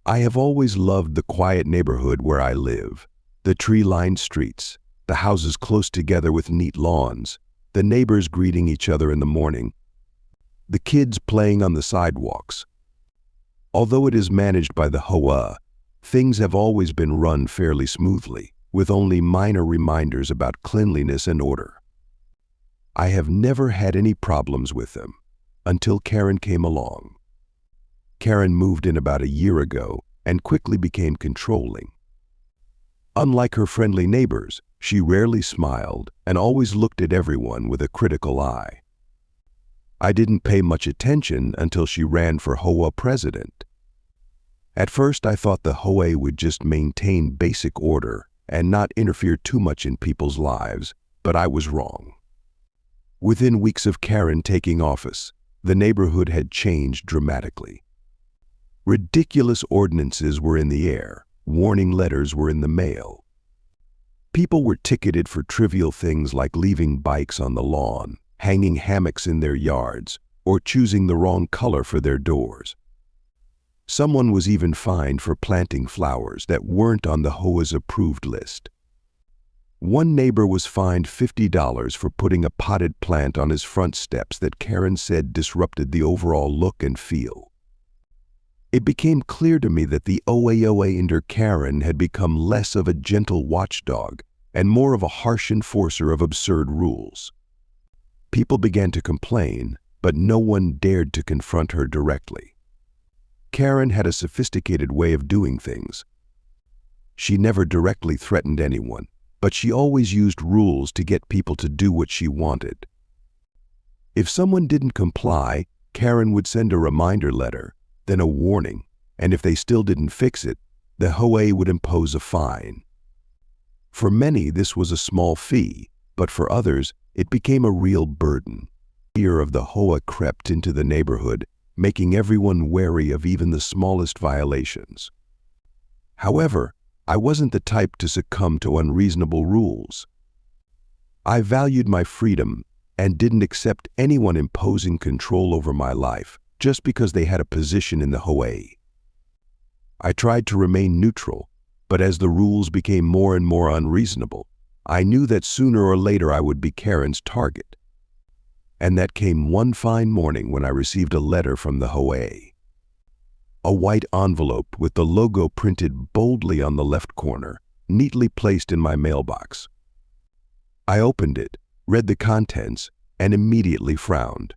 I have always loved the quiet neighborhood where I live. The tree-lined streets, the houses close together with neat lawns, the neighbors greeting each other in the morning, the kids playing on the sidewalks. Although it is managed by the HOA, things have always been run fairly smoothly, with only minor reminders about cleanliness and order. I have never had any problems with them, until Karen came along. Karen moved in about a year ago and quickly became controlling. Unlike her friendly neighbors, she rarely smiled and always looked at everyone with a critical eye. I didn't pay much attention until she ran for HOA president. At first, I thought the HOA would just maintain basic order and not interfere too much in people's lives, but I was wrong. Within weeks of Karen taking office, the neighborhood had changed dramatically. Ridiculous ordinances were in the air, warning letters were in the mail. People were ticketed for trivial things like leaving bikes on the lawn, hanging hammocks in their yards, or choosing the wrong color for their doors. Someone was even fined for planting flowers that weren't on the HOA's approved list. One neighbor was fined $50 for putting a potted plant on his front steps that Karen said disrupted the overall look and feel. It became clear to me that the HOA under Karen had become less of a gentle watchdog and more of a harsh enforcer of absurd rules. People began to complain, but no one dared to confront her directly. Karen had a sophisticated way of doing things. She never directly threatened anyone, but she always used rules to get people to do what she wanted. If someone didn't comply, Karen would send a reminder letter, then a warning, and if they still didn't fix it, the HOA would impose a fine. For many, this was a small fee, but for others, it became a real burden. Fear of the HOA crept into the neighborhood, making everyone wary of even the smallest violations. However, I wasn't the type to succumb to unreasonable rules. I valued my freedom and didn't accept anyone imposing control over my life just because they had a position in the HOA. I tried to remain neutral, but as the rules became more and more unreasonable, I knew that sooner or later I would be Karen's target. And that came one fine morning when I received a letter from the HOA. A white envelope with the logo printed boldly on the left corner, neatly placed in my mailbox. I opened it, read the contents, and immediately frowned.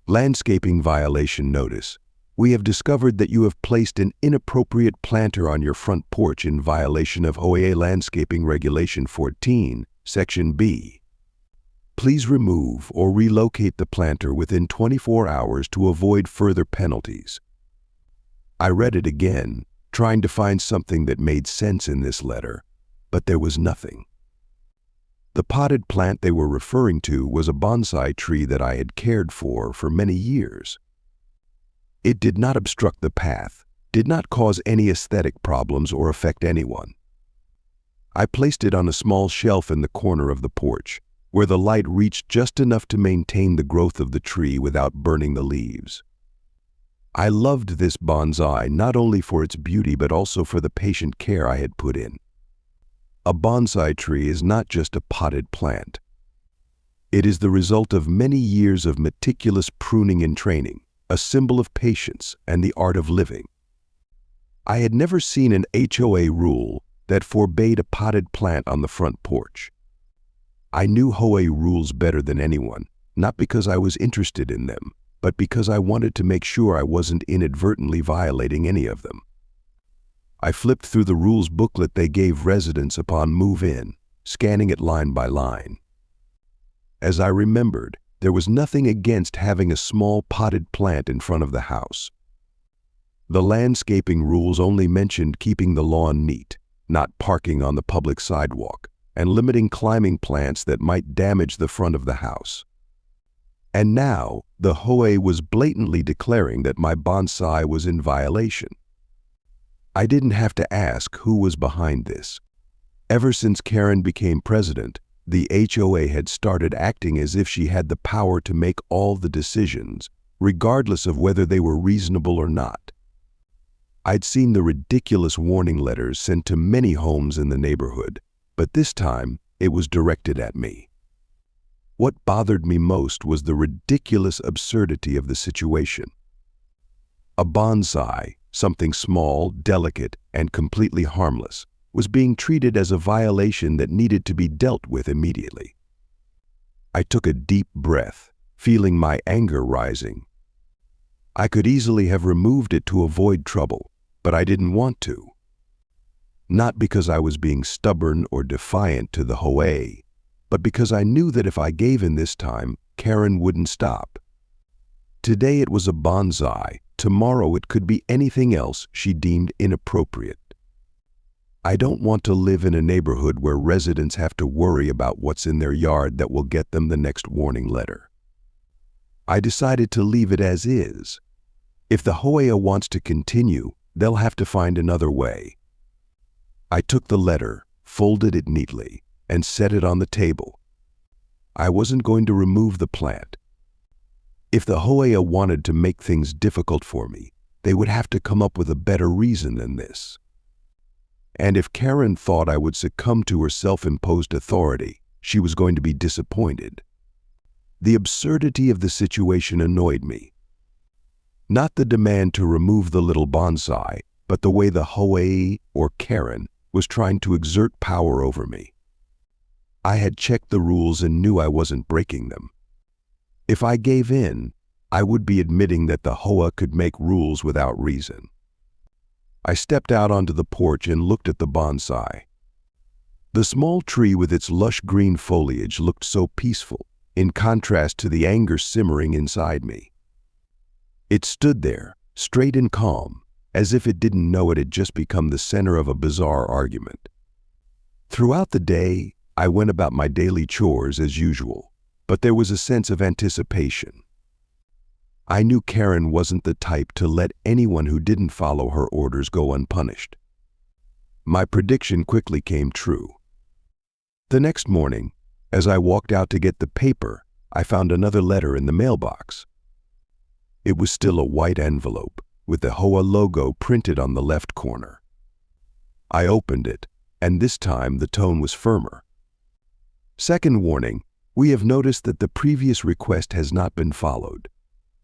Landscaping violation notice. We have discovered that you have placed an inappropriate planter on your front porch in violation of HOA Landscaping Regulation 14, Section B. Please remove or relocate the planter within 24 hours to avoid further penalties. I read it again, trying to find something that made sense in this letter, but there was nothing. The potted plant they were referring to was a bonsai tree that I had cared for many years. It did not obstruct the path, did not cause any aesthetic problems or affect anyone. I placed it on a small shelf in the corner of the porch, where the light reached just enough to maintain the growth of the tree without burning the leaves. I loved this bonsai not only for its beauty but also for the patient care I had put in. A bonsai tree is not just a potted plant. It is the result of many years of meticulous pruning and training, a symbol of patience and the art of living. I had never seen an HOA rule that forbade a potted plant on the front porch. I knew HOA rules better than anyone, not because I was interested in them, but because I wanted to make sure I wasn't inadvertently violating any of them. I flipped through the rules booklet they gave residents upon move-in, scanning it line by line. As I remembered, there was nothing against having a small potted plant in front of the house. The landscaping rules only mentioned keeping the lawn neat, not parking on the public sidewalk, and limiting climbing plants that might damage the front of the house. And now, the HOA was blatantly declaring that my bonsai was in violation. I didn't have to ask who was behind this. Ever since Karen became president, the HOA had started acting as if she had the power to make all the decisions, regardless of whether they were reasonable or not. I'd seen the ridiculous warning letters sent to many homes in the neighborhood, but this time it was directed at me. What bothered me most was the ridiculous absurdity of the situation. A bonsai, something small, delicate, and completely harmless, was being treated as a violation that needed to be dealt with immediately. I took a deep breath, feeling my anger rising. I could easily have removed it to avoid trouble, but I didn't want to. Not because I was being stubborn or defiant to the HOA, but because I knew that if I gave in this time, Karen wouldn't stop. Today it was a bonsai, tomorrow it could be anything else she deemed inappropriate. I don't want to live in a neighborhood where residents have to worry about what's in their yard that will get them the next warning letter. I decided to leave it as is. If the HOA wants to continue, they'll have to find another way. I took the letter, folded it neatly, and set it on the table. I wasn't going to remove the plant. If the HOA wanted to make things difficult for me, they would have to come up with a better reason than this. And if Karen thought I would succumb to her self-imposed authority, she was going to be disappointed. The absurdity of the situation annoyed me. Not the demand to remove the little bonsai, but the way the HOA, or Karen, was trying to exert power over me. I had checked the rules and knew I wasn't breaking them. If I gave in, I would be admitting that the HOA could make rules without reason. I stepped out onto the porch and looked at the bonsai. The small tree with its lush green foliage looked so peaceful, in contrast to the anger simmering inside me. It stood there, straight and calm, as if it didn't know it had just become the center of a bizarre argument. Throughout the day, I went about my daily chores as usual, but there was a sense of anticipation. I knew Karen wasn't the type to let anyone who didn't follow her orders go unpunished. My prediction quickly came true. The next morning, as I walked out to get the paper, I found another letter in the mailbox. It was still a white envelope, with the HOA logo printed on the left corner. I opened it, and this time the tone was firmer. Second warning, we have noticed that the previous request has not been followed.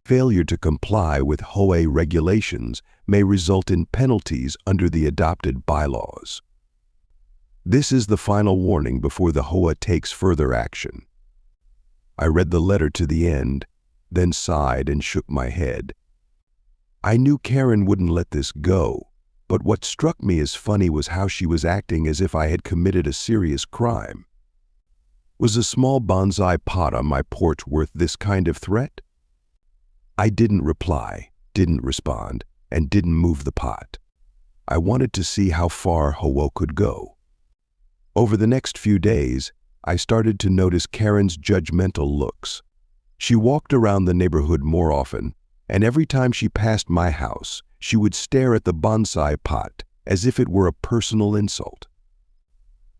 Failure to comply with HOA regulations may result in penalties under the adopted bylaws. This is the final warning before the HOA takes further action. I read the letter to the end, then sighed and shook my head. I knew Karen wouldn't let this go, but what struck me as funny was how she was acting as if I had committed a serious crime. Was a small bonsai pot on my porch worth this kind of threat? I didn't reply, didn't respond, and didn't move the pot. I wanted to see how far HOA could go. Over the next few days, I started to notice Karen's judgmental looks. She walked around the neighborhood more often, and every time she passed my house, she would stare at the bonsai pot as if it were a personal insult.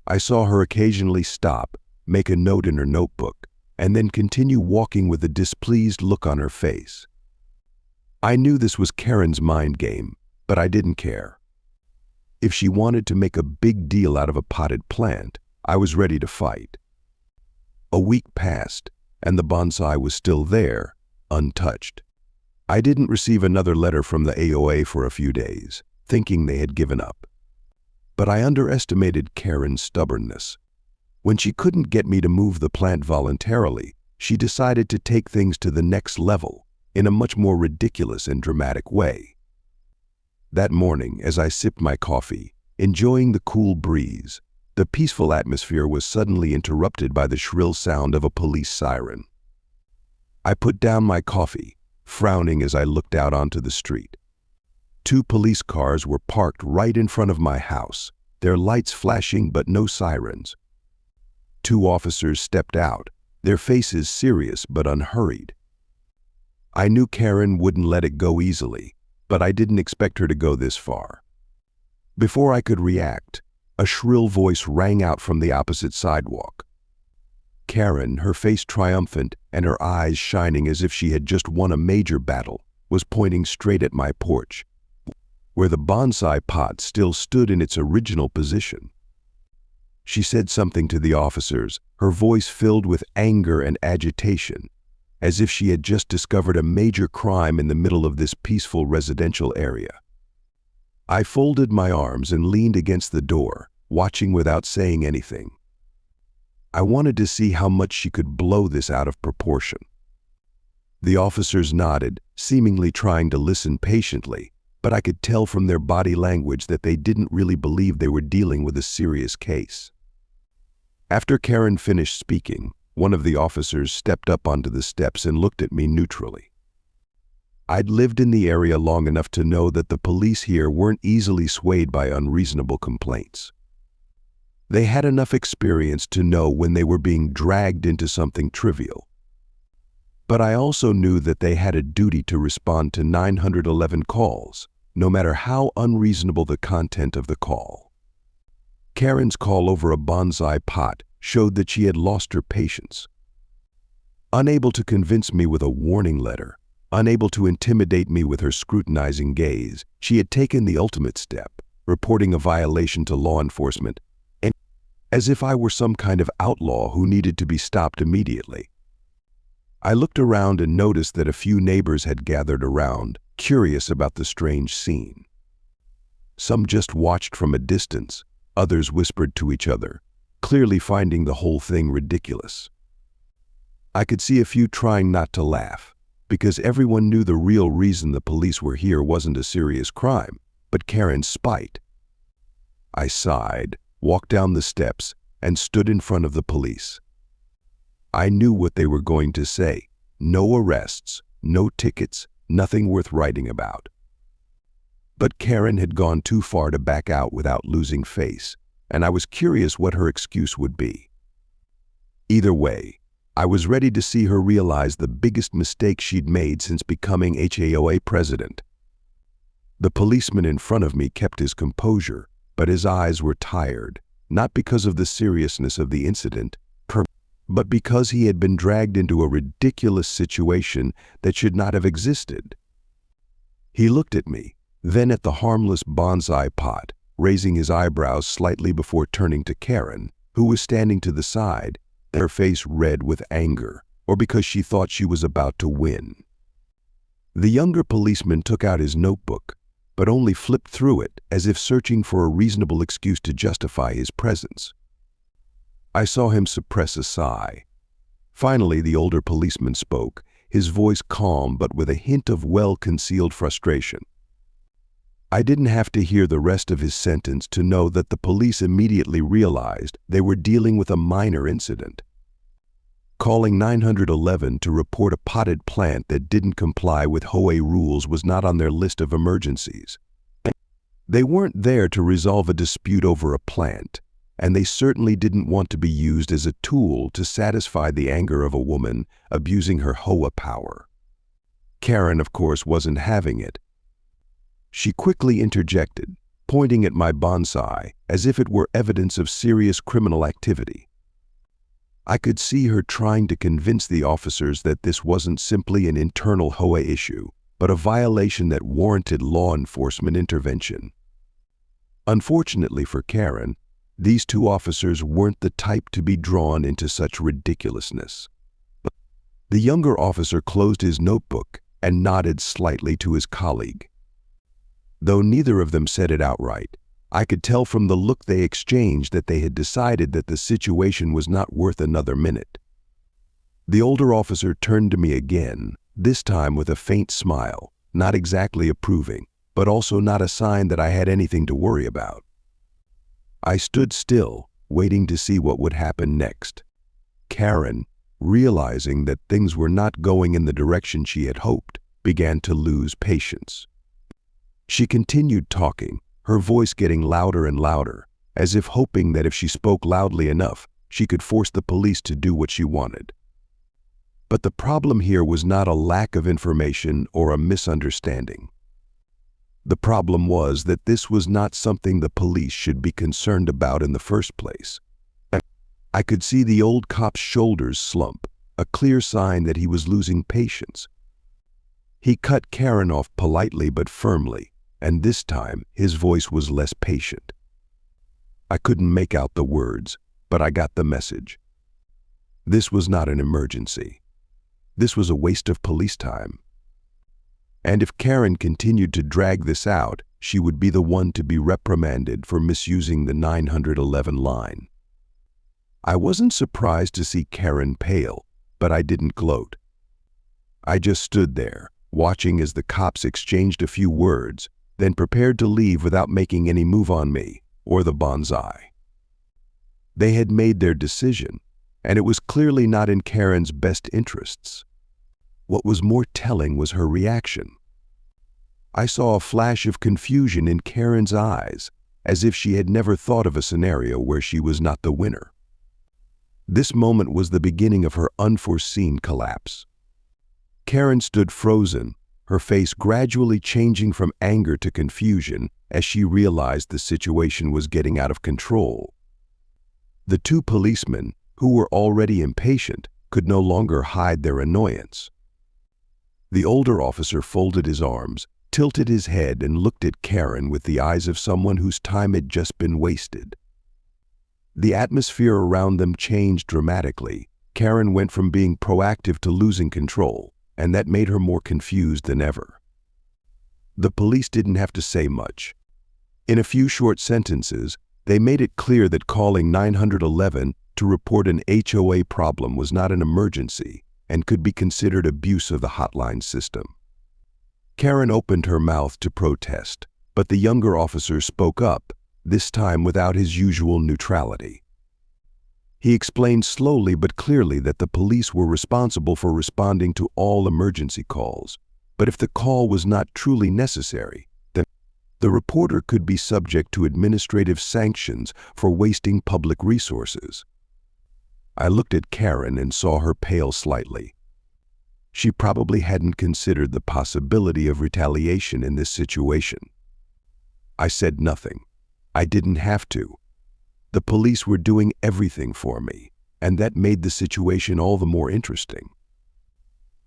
I saw her occasionally stop, make a note in her notebook, and then continue walking with a displeased look on her face. I knew this was Karen's mind game, but I didn't care. If she wanted to make a big deal out of a potted plant, I was ready to fight. A week passed, and the bonsai was still there, untouched. I didn't receive another letter from the HOA for a few days, thinking they had given up. But I underestimated Karen's stubbornness. When she couldn't get me to move the plant voluntarily, she decided to take things to the next level, in a much more ridiculous and dramatic way. That morning, as I sipped my coffee, enjoying the cool breeze, the peaceful atmosphere was suddenly interrupted by the shrill sound of a police siren. I put down my coffee, frowning as I looked out onto the street. 2 police cars were parked right in front of my house, their lights flashing but no sirens. 2 officers stepped out, their faces serious but unhurried. I knew Karen wouldn't let it go easily, but I didn't expect her to go this far. Before I could react, a shrill voice rang out from the opposite sidewalk. Karen, her face triumphant and her eyes shining as if she had just won a major battle, was pointing straight at my porch. where the bonsai pot still stood in its original position. She said something to the officers, her voice filled with anger and agitation, as if she had just discovered a major crime in the middle of this peaceful residential area. I folded my arms and leaned against the door, watching without saying anything. I wanted to see how much she could blow this out of proportion. The officers nodded, seemingly trying to listen patiently, but I could tell from their body language that they didn't really believe they were dealing with a serious case. After Karen finished speaking, one of the officers stepped up onto the steps and looked at me neutrally. I'd lived in the area long enough to know that the police here weren't easily swayed by unreasonable complaints. They had enough experience to know when they were being dragged into something trivial. But I also knew that they had a duty to respond to 911 calls, no matter how unreasonable the content of the call. Karen's call over a bonsai pot showed that she had lost her patience. Unable to convince me with a warning letter, unable to intimidate me with her scrutinizing gaze, she had taken the ultimate step, reporting a violation to law enforcement, and as if I were some kind of outlaw who needed to be stopped immediately. I looked around and noticed that a few neighbors had gathered around, curious about the strange scene. Some just watched from a distance, others whispered to each other, clearly finding the whole thing ridiculous. I could see a few trying not to laugh, because everyone knew the real reason the police were here wasn't a serious crime, but Karen's spite. I sighed, walked down the steps, and stood in front of the police. I knew what they were going to say. No arrests, no tickets, nothing worth writing about. But Karen had gone too far to back out without losing face, and I was curious what her excuse would be. Either way, I was ready to see her realize the biggest mistake she'd made since becoming HOA president. The policeman in front of me kept his composure, but his eyes were tired, not because of the seriousness of the incident, but because he had been dragged into a ridiculous situation that should not have existed. He looked at me, then at the harmless bonsai pot, raising his eyebrows slightly before turning to Karen, who was standing to the side, her face red with anger, or because she thought she was about to win. The younger policeman took out his notebook, but only flipped through it as if searching for a reasonable excuse to justify his presence. I saw him suppress a sigh. Finally, the older policeman spoke, his voice calm but with a hint of well-concealed frustration. I didn't have to hear the rest of his sentence to know that the police immediately realized they were dealing with a minor incident. Calling 911 to report a potted plant that didn't comply with HOA rules was not on their list of emergencies. They weren't there to resolve a dispute over a plant, and they certainly didn't want to be used as a tool to satisfy the anger of a woman abusing her HOA power. Karen, of course, wasn't having it. She quickly interjected, pointing at my bonsai as if it were evidence of serious criminal activity. I could see her trying to convince the officers that this wasn't simply an internal HOA issue, but a violation that warranted law enforcement intervention. Unfortunately for Karen, these two officers weren't the type to be drawn into such ridiculousness. The younger officer closed his notebook and nodded slightly to his colleague. Though neither of them said it outright, I could tell from the look they exchanged that they had decided that the situation was not worth another minute. The older officer turned to me again, this time with a faint smile, not exactly approving, but also not a sign that I had anything to worry about. I stood still, waiting to see what would happen next. Karen, realizing that things were not going in the direction she had hoped, began to lose patience. She continued talking, her voice getting louder and louder, as if hoping that if she spoke loudly enough, she could force the police to do what she wanted. But the problem here was not a lack of information or a misunderstanding. The problem was that this was not something the police should be concerned about in the first place. I could see the old cop's shoulders slump, a clear sign that he was losing patience. He cut Karen off politely but firmly, and this time his voice was less patient. I couldn't make out the words, but I got the message. This was not an emergency. This was a waste of police time. And if Karen continued to drag this out, she would be the one to be reprimanded for misusing the 911 line. I wasn't surprised to see Karen pale, but I didn't gloat. I just stood there, watching as the cops exchanged a few words, then prepared to leave without making any move on me or the Bonsai. They had made their decision, and it was clearly not in Karen's best interests. What was more telling was her reaction. I saw a flash of confusion in Karen's eyes, as if she had never thought of a scenario where she was not the winner. This moment was the beginning of her unforeseen collapse. Karen stood frozen, her face gradually changing from anger to confusion as she realized the situation was getting out of control. The two policemen, who were already impatient, could no longer hide their annoyance. The older officer folded his arms, tilted his head, and looked at Karen with the eyes of someone whose time had just been wasted. The atmosphere around them changed dramatically. Karen went from being proactive to losing control, and that made her more confused than ever. The police didn't have to say much. In a few short sentences, they made it clear that calling 911 to report an HOA problem was not an emergency and could be considered abuse of the hotline system. Karen opened her mouth to protest, but the younger officer spoke up, this time without his usual neutrality. He explained slowly but clearly that the police were responsible for responding to all emergency calls, but if the call was not truly necessary, then the reporter could be subject to administrative sanctions for wasting public resources. I looked at Karen and saw her pale slightly. She probably hadn't considered the possibility of retaliation in this situation. I said nothing. I didn't have to. The police were doing everything for me, and that made the situation all the more interesting.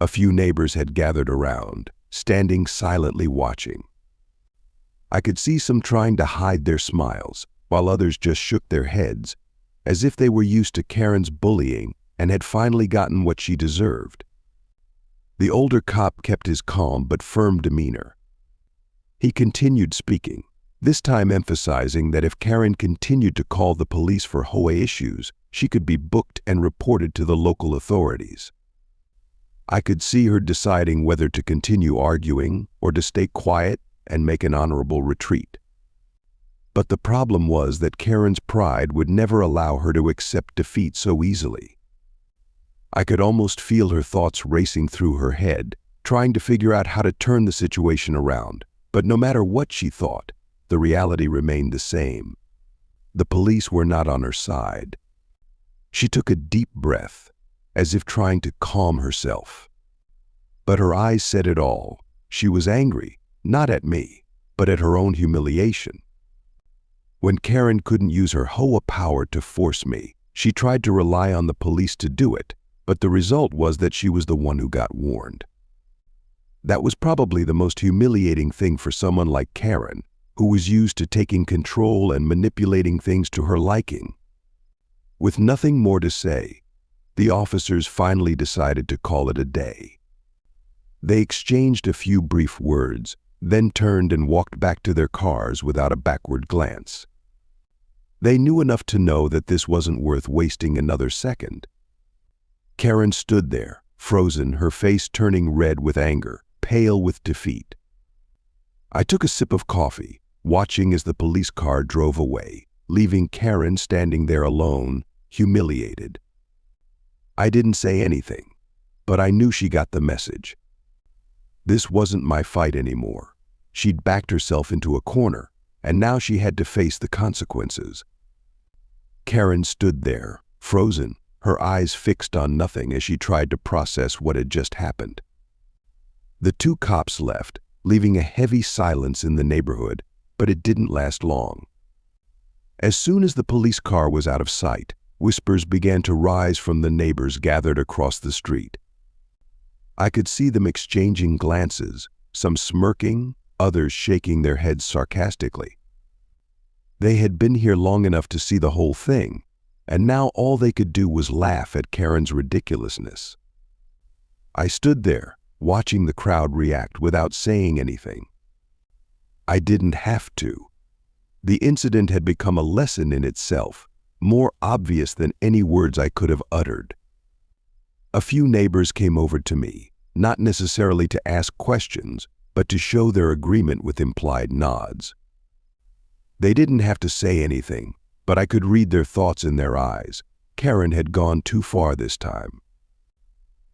A few neighbors had gathered around, standing silently watching. I could see some trying to hide their smiles, while others just shook their heads, as if they were used to Karen's bullying and had finally gotten what she deserved. The older cop kept his calm but firm demeanor. He continued speaking, this time emphasizing that if Karen continued to call the police for HOA issues, she could be booked and reported to the local authorities. I could see her deciding whether to continue arguing or to stay quiet and make an honorable retreat. But the problem was that Karen's pride would never allow her to accept defeat so easily. I could almost feel her thoughts racing through her head, trying to figure out how to turn the situation around. But no matter what she thought, the reality remained the same. The police were not on her side. She took a deep breath, as if trying to calm herself. But her eyes said it all. She was angry, not at me, but at her own humiliation. When Karen couldn't use her HOA power to force me, she tried to rely on the police to do it, but the result was that she was the one who got warned. That was probably the most humiliating thing for someone like Karen, who was used to taking control and manipulating things to her liking. With nothing more to say, the officers finally decided to call it a day. They exchanged a few brief words, then turned and walked back to their cars without a backward glance. They knew enough to know that this wasn't worth wasting another second. Karen stood there, frozen, her face turning red with anger, pale with defeat. I took a sip of coffee, watching as the police car drove away, leaving Karen standing there alone, humiliated. I didn't say anything, but I knew she got the message. This wasn't my fight anymore. She'd backed herself into a corner, and now she had to face the consequences. Karen stood there, frozen, her eyes fixed on nothing as she tried to process what had just happened. The two cops left, leaving a heavy silence in the neighborhood, but it didn't last long. As soon as the police car was out of sight, whispers began to rise from the neighbors gathered across the street. I could see them exchanging glances, some smirking, others shaking their heads sarcastically. They had been here long enough to see the whole thing, and now all they could do was laugh at Karen's ridiculousness. I stood there, watching the crowd react without saying anything. I didn't have to. The incident had become a lesson in itself, more obvious than any words I could have uttered. A few neighbors came over to me, not necessarily to ask questions, but to show their agreement with implied nods. They didn't have to say anything, but I could read their thoughts in their eyes. Karen had gone too far this time.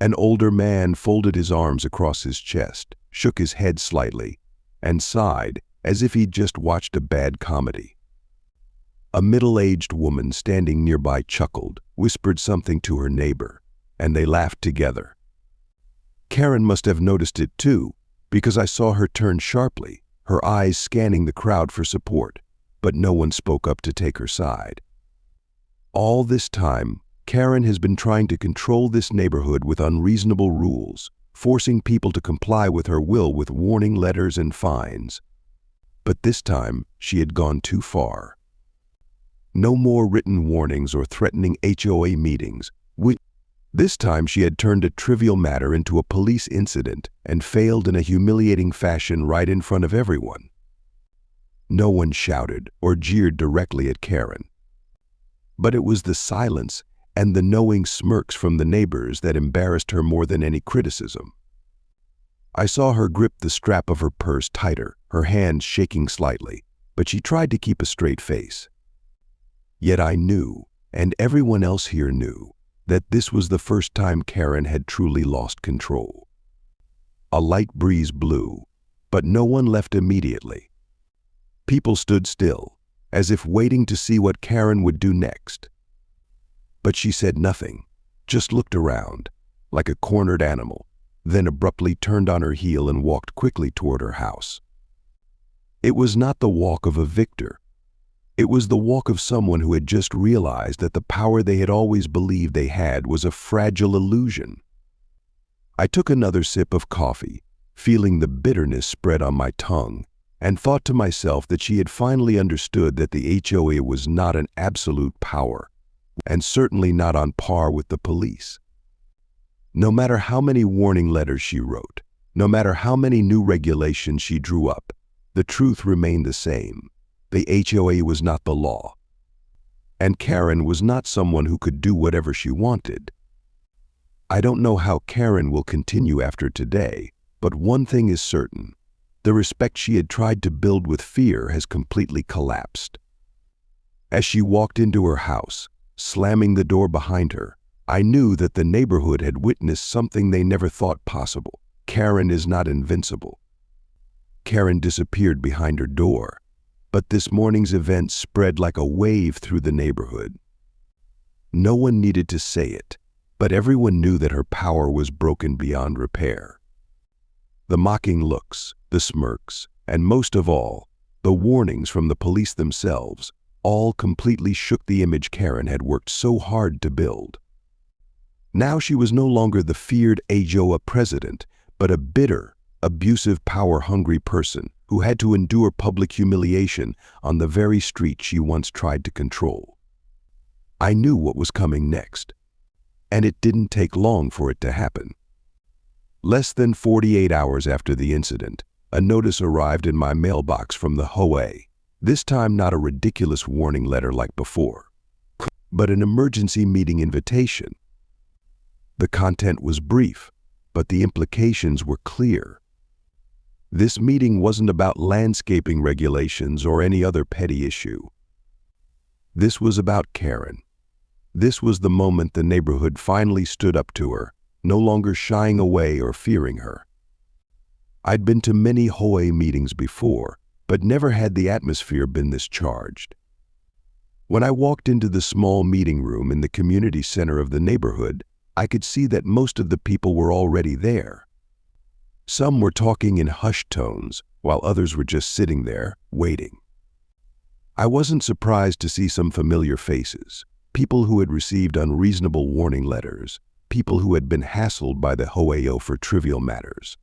An older man folded his arms across his chest, shook his head slightly, and sighed as if he'd just watched a bad comedy. A middle-aged woman standing nearby chuckled, whispered something to her neighbor, and they laughed together. Karen must have noticed it too, because I saw her turn sharply, her eyes scanning the crowd for support, but no one spoke up to take her side. All this time, Karen has been trying to control this neighborhood with unreasonable rules, forcing people to comply with her will with warning letters and fines. But this time, she had gone too far. No more written warnings or threatening HOA meetings. This time she had turned a trivial matter into a police incident and failed in a humiliating fashion right in front of everyone. No one shouted or jeered directly at Karen. But it was the silence and the knowing smirks from the neighbors that embarrassed her more than any criticism. I saw her grip the strap of her purse tighter, her hands shaking slightly, but she tried to keep a straight face. Yet I knew, and everyone else here knew, that this was the first time Karen had truly lost control. A light breeze blew, but no one left immediately. People stood still, as if waiting to see what Karen would do next. But she said nothing, just looked around, like a cornered animal, then abruptly turned on her heel and walked quickly toward her house. It was not the walk of a victor. It was the walk of someone who had just realized that the power they had always believed they had was a fragile illusion. I took another sip of coffee, feeling the bitterness spread on my tongue, and thought to myself that she had finally understood that the HOA was not an absolute power, and certainly not on par with the police. No matter how many warning letters she wrote, no matter how many new regulations she drew up, the truth remained the same. The HOA was not the law. And Karen was not someone who could do whatever she wanted. I don't know how Karen will continue after today, but one thing is certain. The respect she had tried to build with fear has completely collapsed. As she walked into her house, slamming the door behind her, I knew that the neighborhood had witnessed something they never thought possible. Karen is not invincible. Karen disappeared behind her door, but this morning's event spread like a wave through the neighborhood. No one needed to say it, but everyone knew that her power was broken beyond repair. The mocking looks, the smirks, and most of all, the warnings from the police themselves, all completely shook the image Karen had worked so hard to build. Now she was no longer the feared HOA president, but a bitter, abusive, power-hungry person who had to endure public humiliation on the very street she once tried to control. I knew what was coming next, and it didn't take long for it to happen. Less than 48 hours after the incident, a notice arrived in my mailbox from the HOA, this time not a ridiculous warning letter like before, but an emergency meeting invitation. The content was brief, but the implications were clear. This meeting wasn't about landscaping regulations or any other petty issue. This was about Karen. This was the moment the neighborhood finally stood up to her, no longer shying away or fearing her. I'd been to many HOA meetings before, but never had the atmosphere been this charged. When I walked into the small meeting room in the community center of the neighborhood, I could see that most of the people were already there. Some were talking in hushed tones, while others were just sitting there, waiting. I wasn't surprised to see some familiar faces, people who had received unreasonable warning letters, people who had been hassled by the HOA for trivial matters.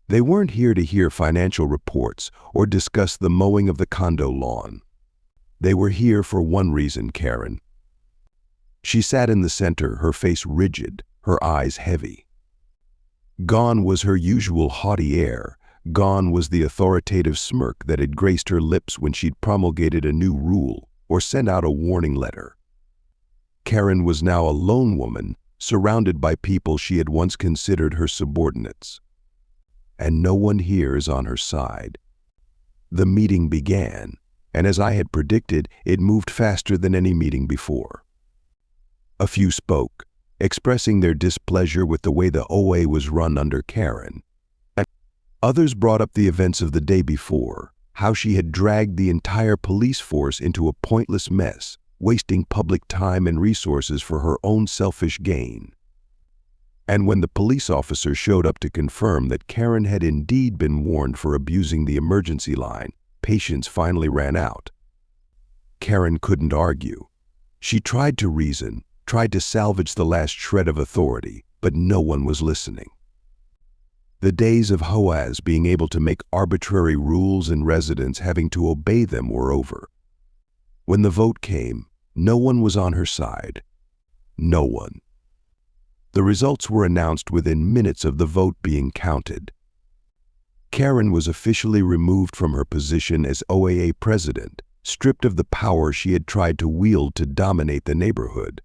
They weren't here to hear financial reports or discuss the mowing of the condo lawn. They were here for one reason, Karen. She sat in the center, her face rigid, her eyes heavy. Gone was her usual haughty air. Gone was the authoritative smirk that had graced her lips when she'd promulgated a new rule or sent out a warning letter. Karen was now a lone woman, surrounded by people she had once considered her subordinates. And no one here is on her side. The meeting began, and as I had predicted, it moved faster than any meeting before. A few spoke, expressing their displeasure with the way the OA was run under Karen. And others brought up the events of the day before, how she had dragged the entire police force into a pointless mess, wasting public time and resources for her own selfish gain. And when the police officer showed up to confirm that Karen had indeed been warned for abusing the emergency line, patience finally ran out. Karen couldn't argue. She tried to reason, tried to salvage the last shred of authority, but no one was listening. The days of HOAs being able to make arbitrary rules and residents having to obey them were over. When the vote came, no one was on her side. No one. The results were announced within minutes of the vote being counted. Karen was officially removed from her position as OAA president, stripped of the power she had tried to wield to dominate the neighborhood.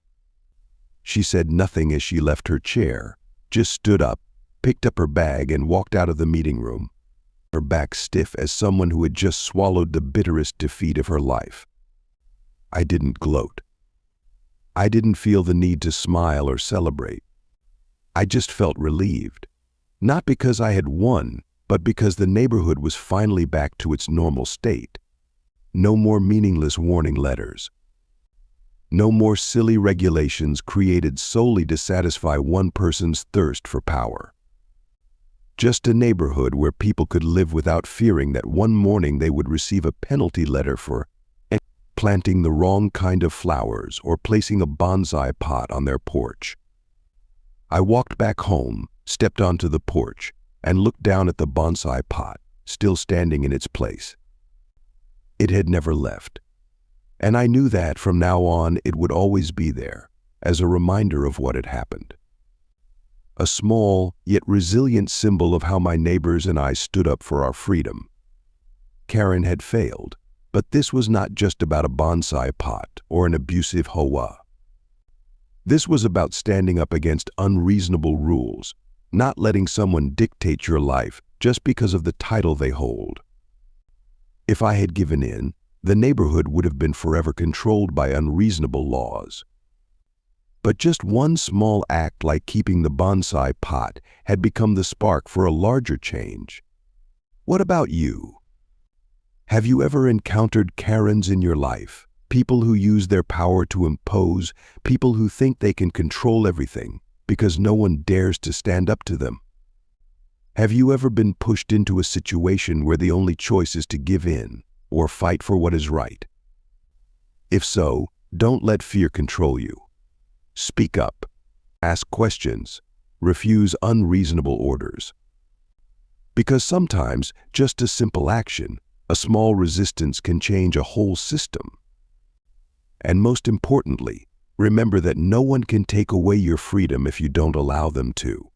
She said nothing as she left her chair, just stood up, picked up her bag and walked out of the meeting room, her back stiff as someone who had just swallowed the bitterest defeat of her life. I didn't gloat. I didn't feel the need to smile or celebrate. I just felt relieved, not because I had won, but because the neighborhood was finally back to its normal state. No more meaningless warning letters. No more silly regulations created solely to satisfy one person's thirst for power. Just a neighborhood where people could live without fearing that one morning they would receive a penalty letter for planting the wrong kind of flowers or placing a bonsai pot on their porch. I walked back home, stepped onto the porch, and looked down at the bonsai pot, still standing in its place. It had never left. And I knew that from now on it would always be there, as a reminder of what had happened. A small, yet resilient symbol of how my neighbors and I stood up for our freedom. Karen had failed, but this was not just about a bonsai pot or an abusive HOA. This was about standing up against unreasonable rules, not letting someone dictate your life just because of the title they hold. If I had given in, the neighborhood would have been forever controlled by unreasonable laws. But just one small act like keeping the bonsai pot had become the spark for a larger change. What about you? Have you ever encountered Karens in your life? People who use their power to impose, people who think they can control everything because no one dares to stand up to them. Have you ever been pushed into a situation where the only choice is to give in or fight for what is right? If so, don't let fear control you. Speak up, ask questions, refuse unreasonable orders. Because sometimes just a simple action, a small resistance can change a whole system. And most importantly, remember that no one can take away your freedom if you don't allow them to.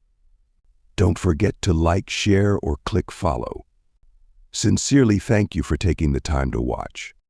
Don't forget to like, share, or click follow. Sincerely thank you for taking the time to watch.